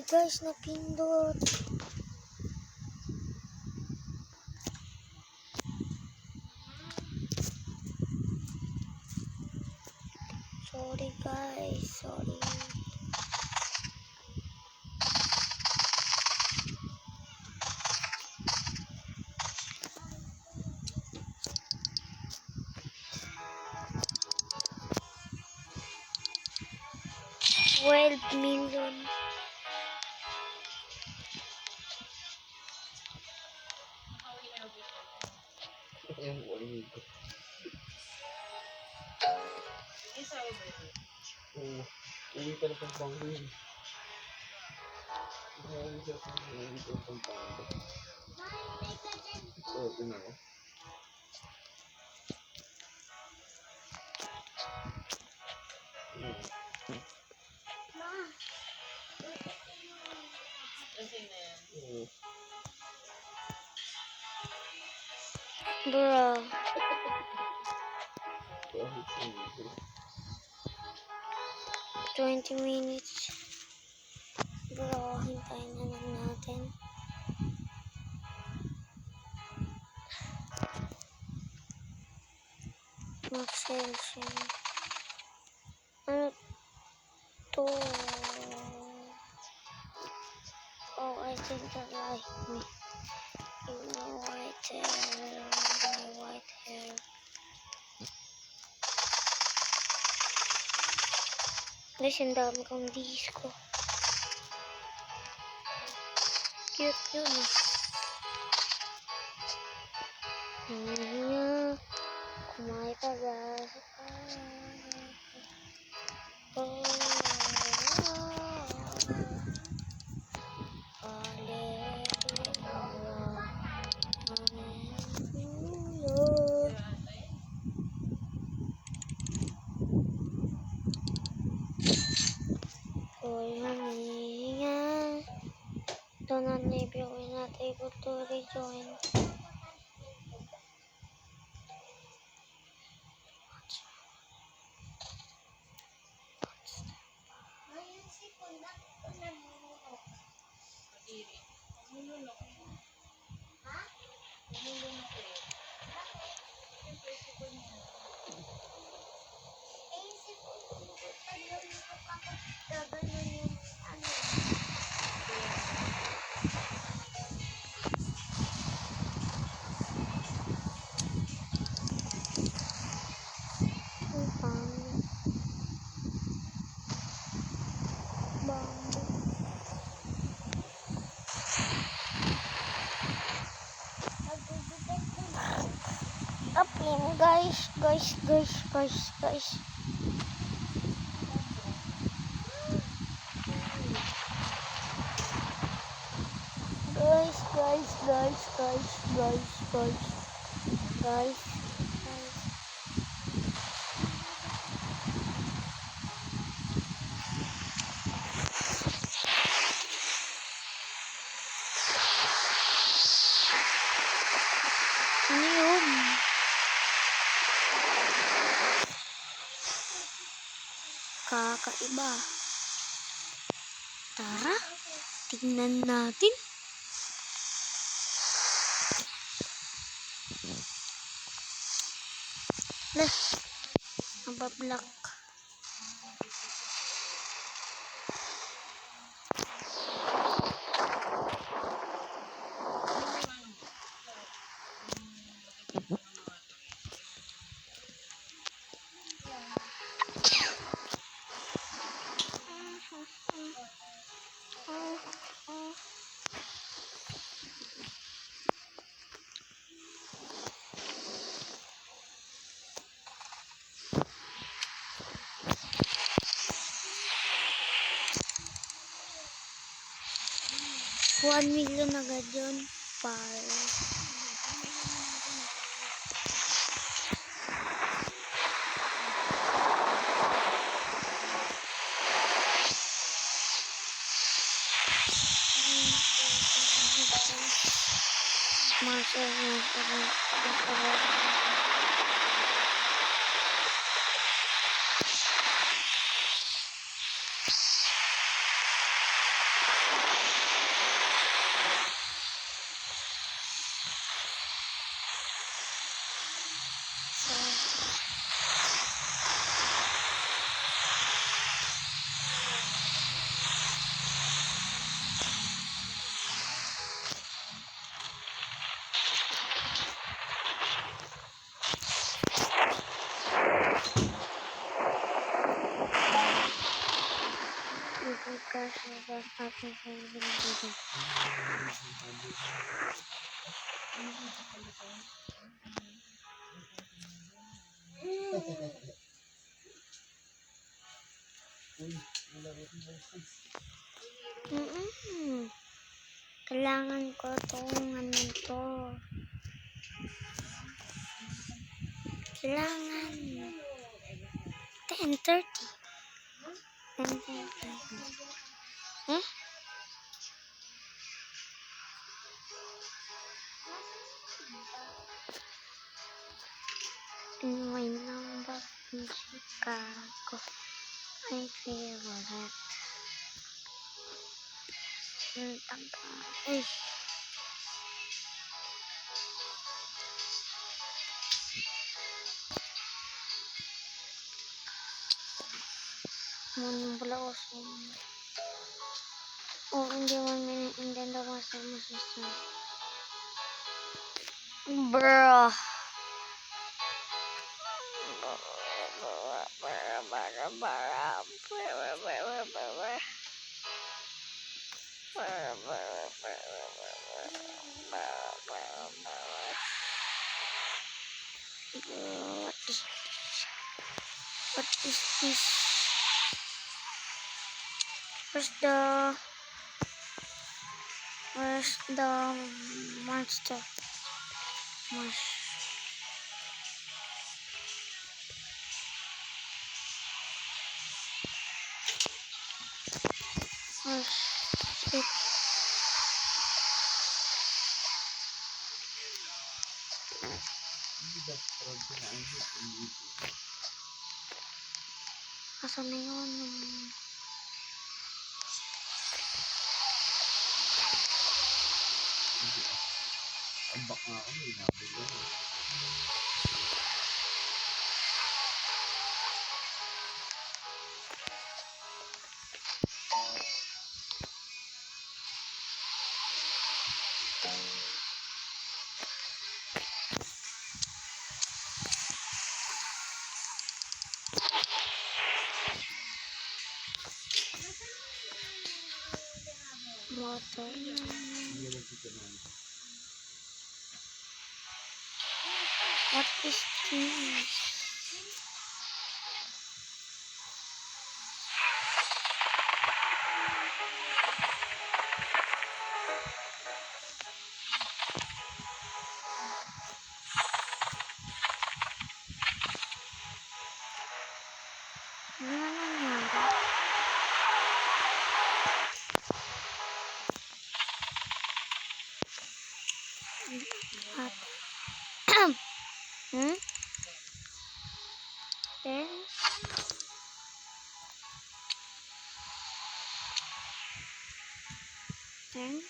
guys, napindot. Sorry guys, sorry. $12 million. Uwi ka na Pampanga yun. Uwi ka na Pampanga. Oo, tinan mo. Bro. 20 minutes. Bro, hintayin na lang natin. Mag-session. Ano to? Oh, I think I like me. You know, white hair. My white hair. Guys, ang dami kong disco. Cute yun eh. Kumain pa ba? Do not leave you, we're not able to rejoin. Up in guys. Guys. Ano yun? Kakaiba. Tara, tingnan natin. Lah, nabablock. $1 million agad yun. aking kaibigan. Kailangan ko itong ano to. Kailangan 10:30. 10:30. Eh? My number in Chicago. My favorite. Eh. Munong pala ako sa... Oh, hindi 1 minute and then the one time was this one. Bruh. What is this? Where's the monster? It. Asan na yun? Ambak nga ako, may nabili ako. Water. What is this? Then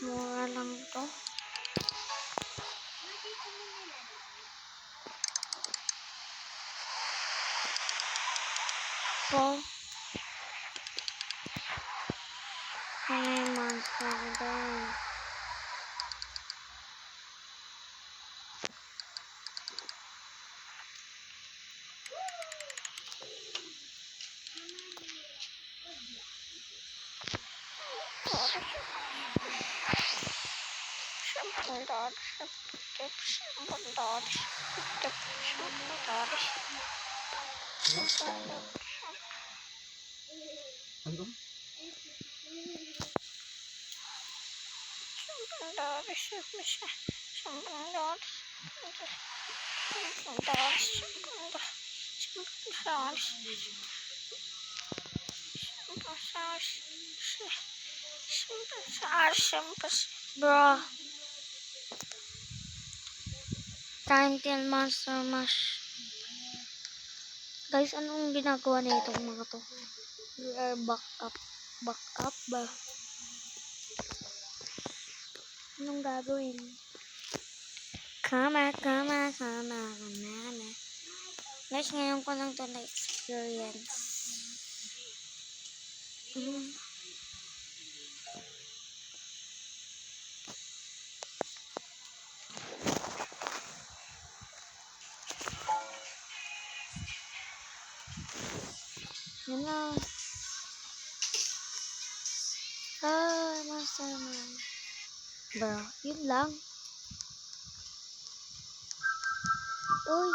mura lang to. May monster doon. Ano? Bro. Time till Monster Mash. Guys, anong ginagawa na itong mga to? We are back up ba? Anong gagawin? Kama. Guys, ngayon ko lang to na-experience. Yun lang. Masterman. Bro, yun lang. Uy.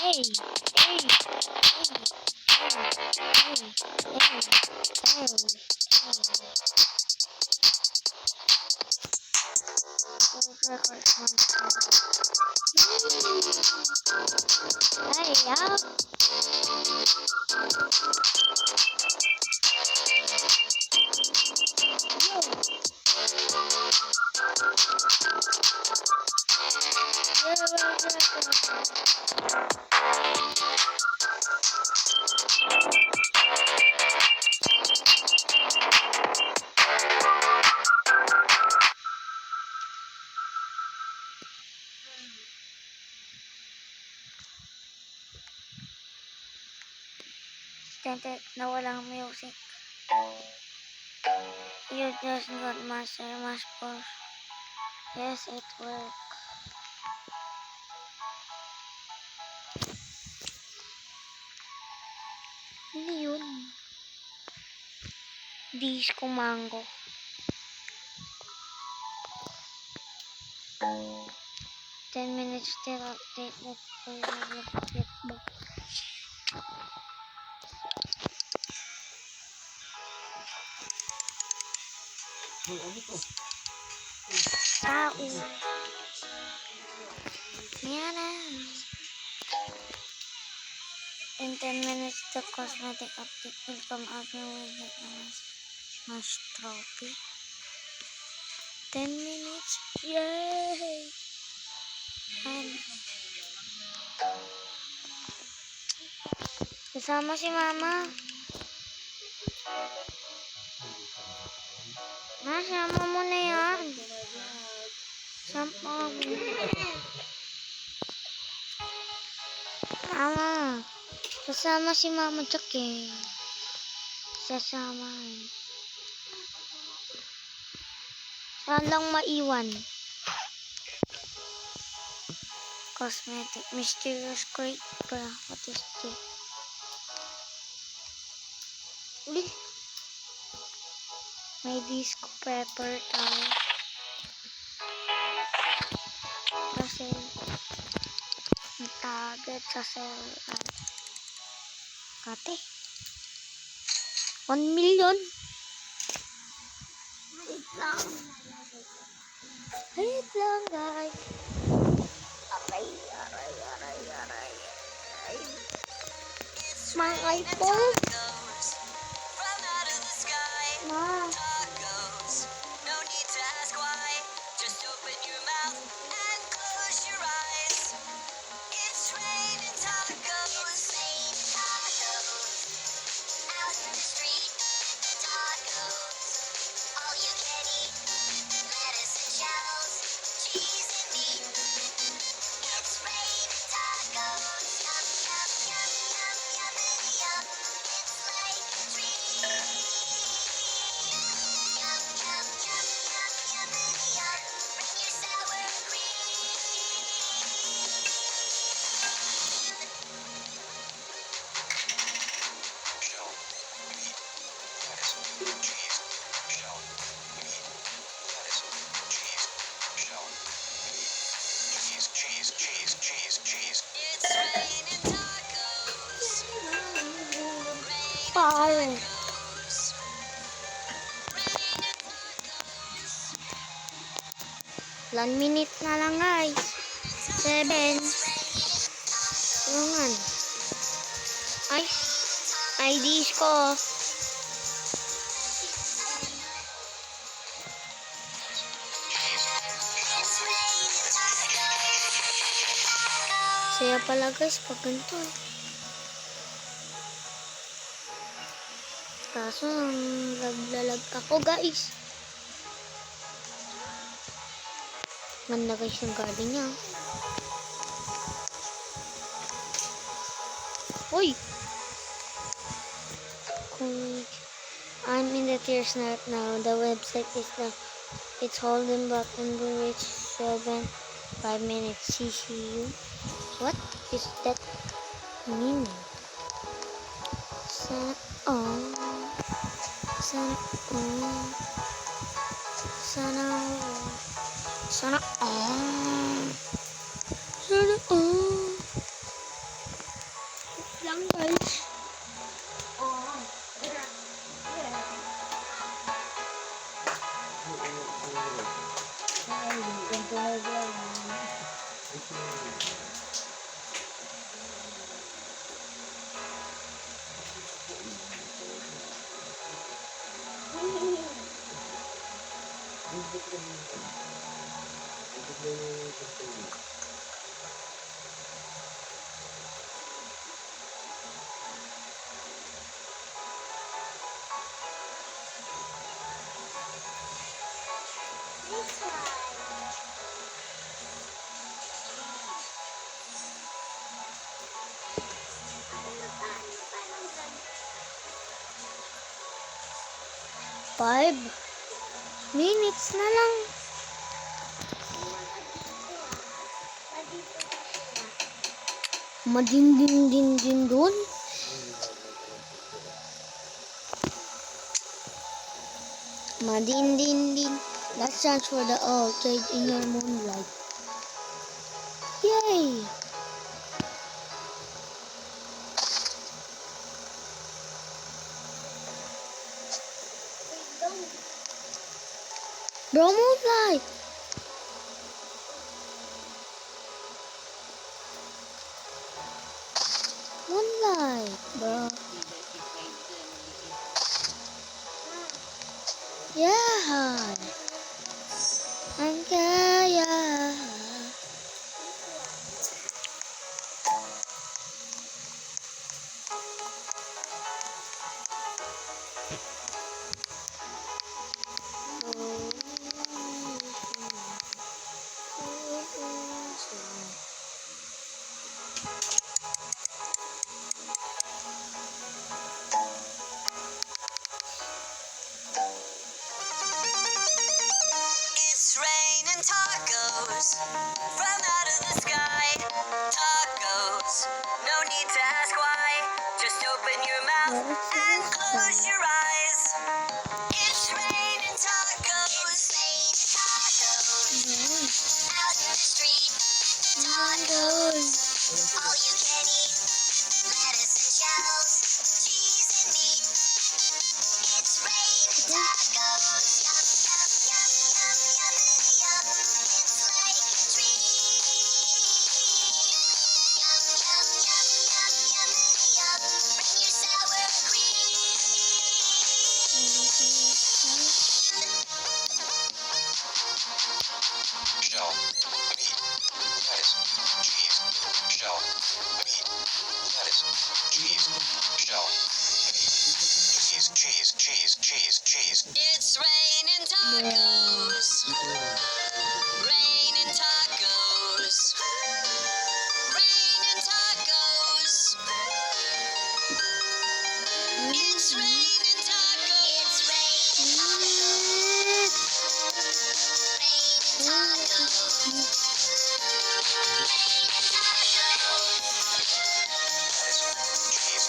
Hey, hey, Tintek na walang music. You just got master mass force. Yes, it worked. Ano yun? Disco mango. Ten minutes till update. Let's play basketball. Uy, ano to? Tao. Yan na. In 10 minutes, the cosmetic update will come out with the Smash Trophy. 10 minutes. Yay! Kasama si Mama. Sama mo na yan. Sama mo. Mama. Kasama si Mama Jack eh. Sasama. Saan lang maiwan? Cosmetic. Mysterious crate. What is this? Uy. May disco pepper tayo. Kasi ang target sa cell. Kate. 1 million. Wait lang. Wait lang, guys. Aray. My iPhone. Ma. No need to ask why. Just open your mouth and close your eyes. It's raining tacos. Out in the street. Tacos. All you can eat. Lettuce and shells. Cheese and meat. It's raining tacos. Yum, yum, yum, yum, yummity yum. It's like a dream. Yum, yum, yum, yum, yummity yum. Bring your sour cream. Shell, meat, lettuce, cheese, shell, meat, lettuce, cheese, shell, meat, cheese. It's raining tacos. Parang. Tacos. Raining tacos. 1 minute na lang, guys. 7. Tulungan. Ay, disco. It's raining tacos. Saya pala, guys, pag ganito. Kaso, laglalag ako, guys. Ganda, guys, yung garden niya. Uy! College. I'm in the tears right now. The website is it's holding back and we reach 5 minutes. CCU. What is that meaning? Sana all. Sana all. Sana all. Sana all. Sana all. Lang guys. Ay, ganito na yan. This one. Five minutes na lang. Madinding din doon. Madinding. Let's dance for the outside in your moonlight. Yay! Bro, moonlight! Moonlight, bro. Yeah. Ang kaya. It's raining tacos from out of the sky. Tacos, no need to ask why. Just open your mouth and close your eyes. It's raining tacos. It's raining tacos. Out in the street. Tacos. All you can eat. Lettuce and shells. Cheese and meat. It's raining tacos. Yum, yum, yum, yum, yummity, yum. It's like a dream. Yum, yum, yum, yum, yummity, yum. Bring your sour Shell, meat, lettuce, cheese, shell, meat, lettuce, cheese, shell, meat, cheese. It's raining tacos. Raining tacos. Raining tacos. It's raining tacos. It's raining tacos. Raining tacos. Raining tacos. Lettuce, cheese,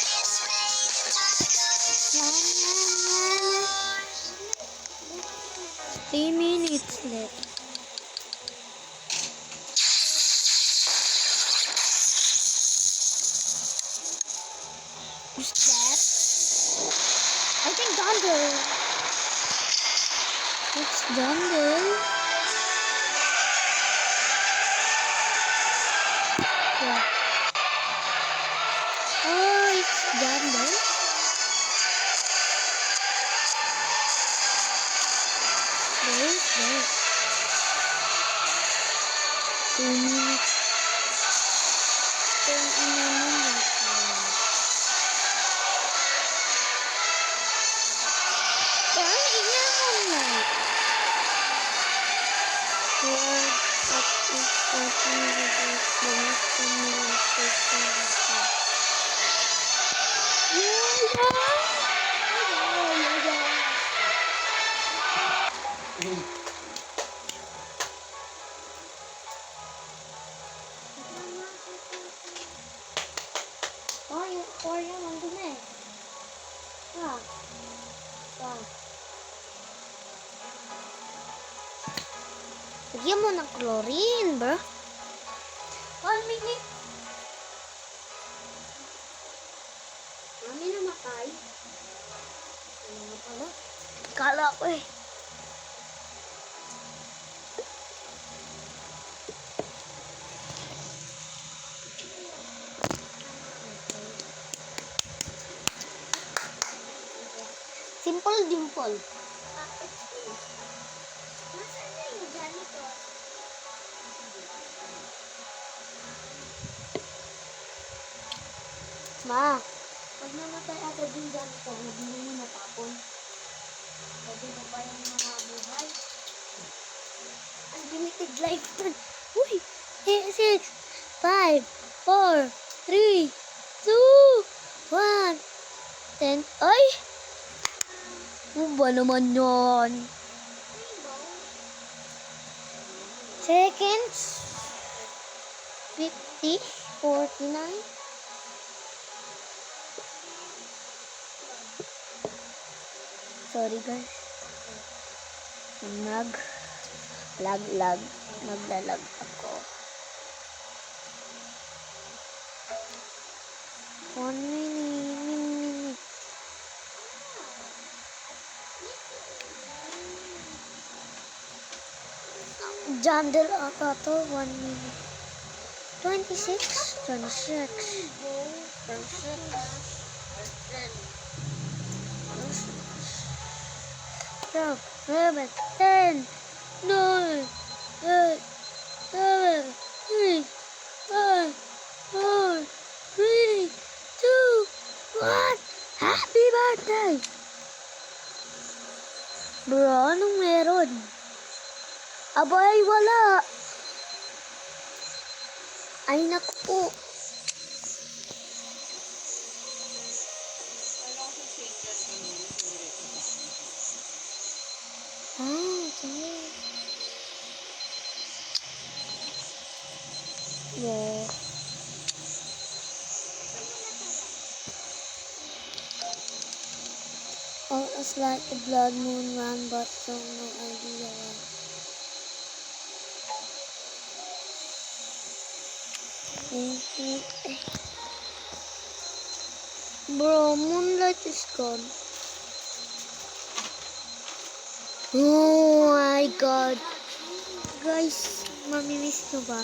It's raining tacos. 3 minutes left. Who's that? I think Thunder. It's Thunder. Yeah. Oh, it's Thunder. There. 2 minutes. Yeah. Oh, yung aquarium, ang dumi. Ah. Ah. Lagyan mo ng chlorine, bro. 1 minute. Mami namatay. Ano nga pala? Kala ko eh. Simple dimple. Nasaan na yung janitor? Ma, pag namatay agad yung janitor, hindi mo natapon. Pwede na ba yung mga buhay? Unlimited lifespan. Uy! 6, 5, 4, 3, 2, 1. 10. Ay! Ano ba naman yun? Seconds. 50, 49. Sorry guys. Naglalag ako. 1 minute. Jandel ata to, 1 minute. 26, 26. 12, 11, 10, 9, 8, 7, 6, 5, 4, 3, 2, 1. Happy birthday! Bro, anong meron? Abay, wala. Ay, naku po. Okay. Yeah. Oh, it's like a blood moon run, but don't no idea why. Bro, moonlight is gone. Oh my god. Guys, mamimiss nyo ba?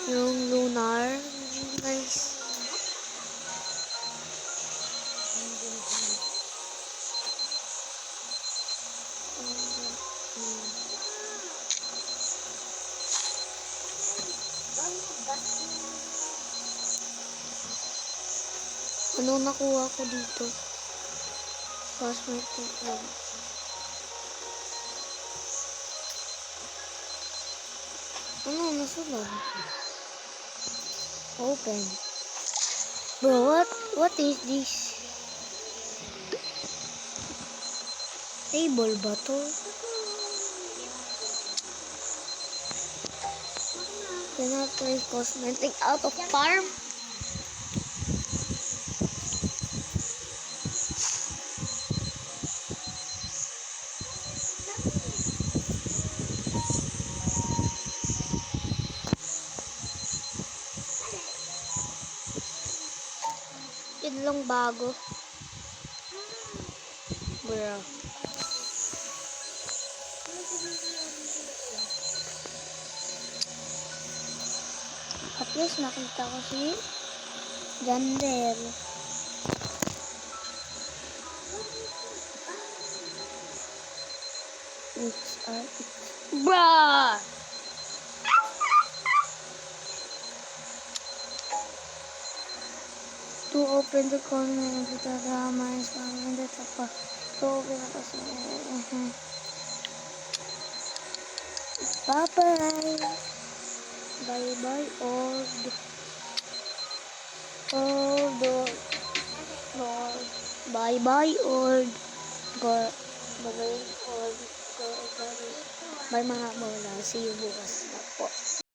Yung lunar? Guys. Ano nakuha ko dito? Cosmetic lang. Ano nasulod? Open. Bro, what is this? Table ba to? Cannot play cosmetic out of farm. Yun lang bago. Bro. At least nakita ko si Jandel. Bruh! To open the corner of the drama is found in the top. To open the corner. Bye-bye. Bye-bye, old. Lord. Bye-bye or bye-bye or bye mga bola. See you bukas na po.